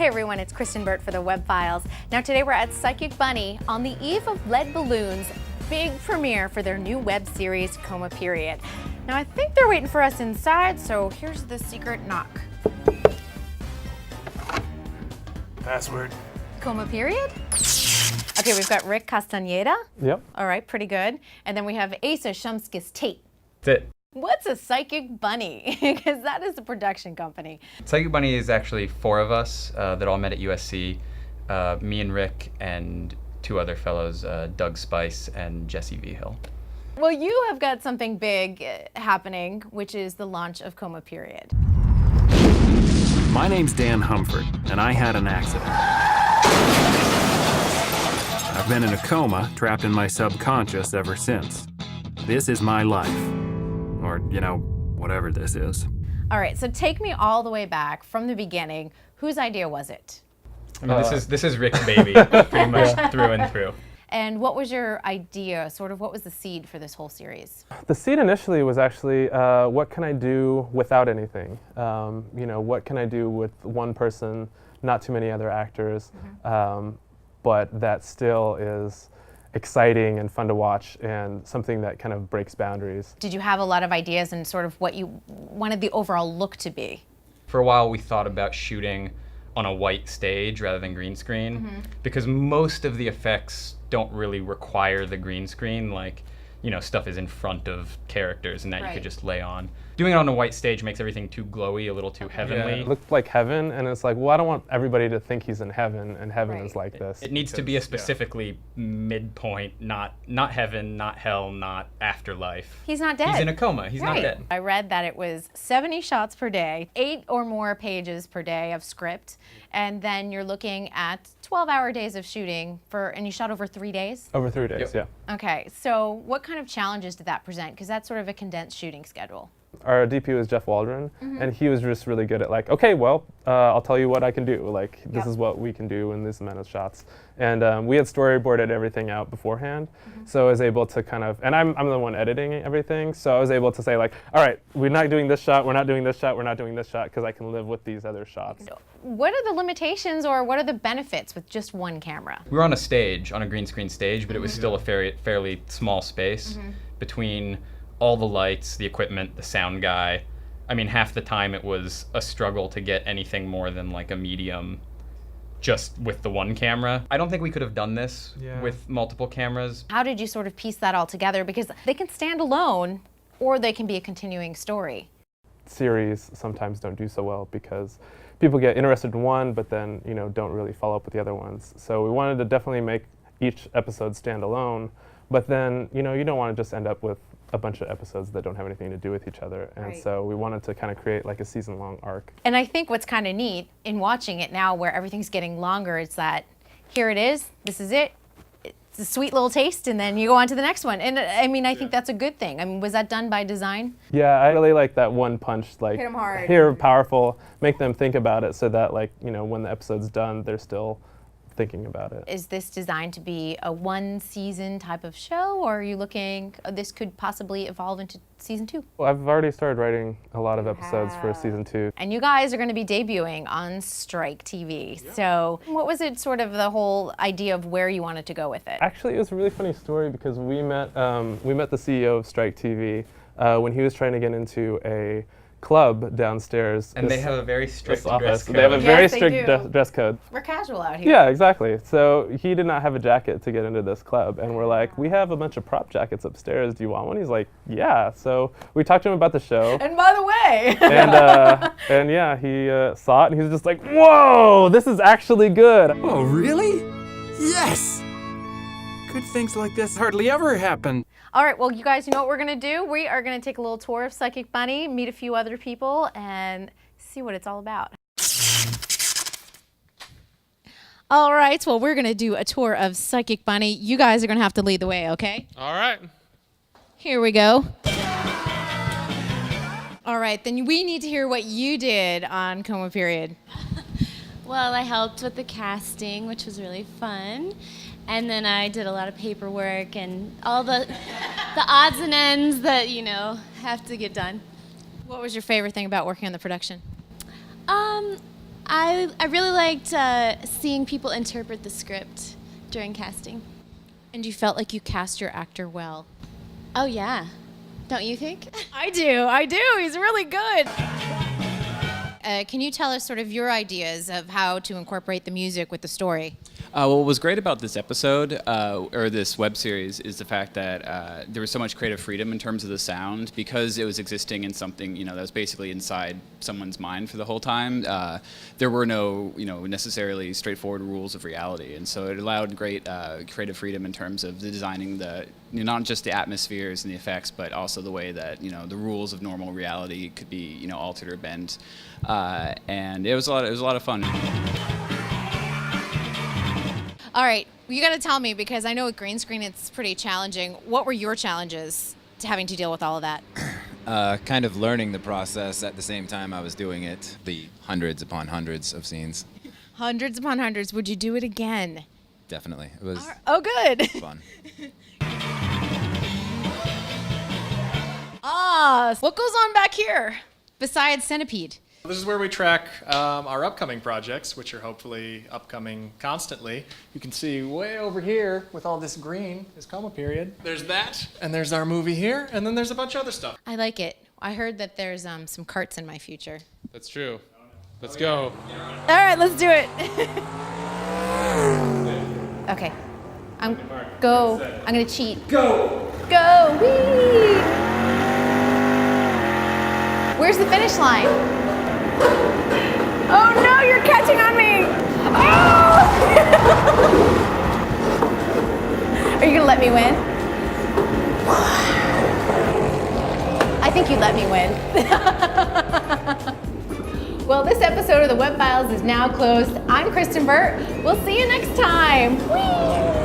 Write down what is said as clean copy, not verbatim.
Hey everyone, it's Kristyn Burtt for the Web.Files. Now today we're at Psychic Bunny on the eve of Lead Balloon's big premiere for their new web series, Coma Period. Now I think they're waiting for us inside, so here's the secret knock. Password. Coma Period? Okay, we've got Rick Castañeda. Yep. All right, pretty good. And then we have Asa ShumskasTait. That's it. What's a Psychic Bunny? Because that is a production company. Psychic Bunny is actually 4 of us that all met at USC. Me and Rick and 2 other fellows, Doug Spice and Jesse Vigil. Well, you have got something big happening, which is the launch of Coma Period. My name's Dan Humford, and I had an accident. I've been in a coma, trapped in my subconscious ever since. This is my life. Or, you know, whatever this is. All right, so take me all the way back from the beginning. Whose idea was it? I mean, this is Rick's baby, pretty much through and through. And what was your idea? Sort of what was the seed for this whole series? The seed initially was actually, what can I do without anything? You know, what can I do with one person, not too many other actors, but that still is exciting and fun to watch and something that kind of breaks boundaries. Did you have a lot of ideas and sort of what you wanted the overall look to be? For a while, we thought about shooting on a white stage rather than green screen because most of the effects don't really require the green screen, like, you know, stuff is in front of characters and that you could just lay on. Doing it on a white stage makes everything too glowy, a little too heavenly. Yeah, it looked like heaven, and it's like, well, I don't want everybody to think he's in heaven, and heaven is like this. It needs to be a specifically midpoint, not heaven, not hell, not afterlife. He's not dead. He's in a coma. He's not dead. I read that it was 70 shots per day, 8 or more pages per day of script, and then you're looking at 12-hour days of shooting and you shot over 3 days? Over 3 days, yeah. Okay, so what kind of challenges did that present? Because that's sort of a condensed shooting schedule. Our DP was Jeff Waldron, and he was just really good at like, okay, well, I'll tell you what I can do. Like, this is what we can do in this amount of shots. And we had storyboarded everything out beforehand, so I was able to kind of, and I'm the one editing everything, so I was able to say like, all right, we're not doing this shot, we're not doing this shot, we're not doing this shot, because I can live with these other shots. What are the limitations or what are the benefits with just one camera? We were on a stage, on a green screen stage, but it was still a fairly small space between all the lights, the equipment, the sound guy. I mean, half the time it was a struggle to get anything more than like a medium just with the one camera. I don't think we could have done this with multiple cameras. How did you sort of piece that all together? Because they can stand alone or they can be a continuing story. Series sometimes don't do so well because people get interested in one, but then, you know, don't really follow up with the other ones. So we wanted to definitely make each episode stand alone, but then, you know, you don't want to just end up with a bunch of episodes that don't have anything to do with each other. And so we wanted to kind of create like a season-long arc. And I think what's kind of neat in watching it now where everything's getting longer is that here it is, this is it, it's a sweet little taste, and then you go on to the next one. And I mean, I think that's a good thing. I mean, was that done by design? Yeah, I really like that one punch, like, hit 'em hard. Here, powerful, make them think about it so that, like, you know, when the episode's done, they're still thinking about it. Is this designed to be a one-season type of show, or are you looking, this could possibly evolve into season 2? Well, I've already started writing a lot of episodes for season 2. And you guys are going to be debuting on Strike TV. So what was it sort of the whole idea of where you wanted to go with it? Actually, it was a really funny story because we met the CEO of Strike TV when he was trying to get into a club downstairs. And they have a very strict dress code. They have a very strict dress code. We're casual out here. Yeah, exactly. So he did not have a jacket to get into this club, and we're like, we have a bunch of prop jackets upstairs. Do you want one? He's like, yeah. So we talked to him about the show. And by the way. and yeah, he saw it, and he was just like, whoa, this is actually good. Oh, really? Yes! Good things like this hardly ever happen. All right, well, you guys, you know what we're going to do? We are going to take a little tour of Psychic Bunny, meet a few other people, and see what it's all about. All right, well, we're going to do a tour of Psychic Bunny. You guys are going to have to lead the way, okay? All right. Here we go. All right, then we need to hear what you did on Coma Period. Well, I helped with the casting, which was really fun. And then I did a lot of paperwork and all the odds and ends that, you know, have to get done. What was your favorite thing about working on the production? I really liked seeing people interpret the script during casting. And you felt like you cast your actor well. Oh yeah, don't you think? I do. He's really good. Can you tell us sort of your ideas of how to incorporate the music with the story? Well, what was great about this episode, or this web series, is the fact that there was so much creative freedom in terms of the sound, because it was existing in something, that was basically inside someone's mind for the whole time. There were no, necessarily straightforward rules of reality, and so it allowed great creative freedom in terms of the designing the, not just the atmospheres and the effects, but also the way that, the rules of normal reality could be, altered or bent. And it was a lot of fun. All right, you got to tell me, because I know with green screen it's pretty challenging. What were your challenges to having to deal with all of that? Kind of learning the process at the same time I was doing it. The hundreds upon hundreds of scenes. Hundreds upon hundreds. Would you do it again? Definitely. It was Oh, good. fun. What goes on back here besides Centipede? This is where we track our upcoming projects, which are hopefully upcoming constantly. You can see way over here with all this green is Coma period. There's that, and there's our movie here, and then there's a bunch of other stuff. I like it. I heard that there's some carts in my future. That's true. Let's go. All right, let's do it. Okay. I'm gonna cheat. Go! Whee! Where's the finish line? Oh no, you're catching on me! Oh! Are you gonna let me win? I think you let me win. Well, this episode of the Web Files is now closed. I'm Kristyn Burtt. We'll see you next time. Whee!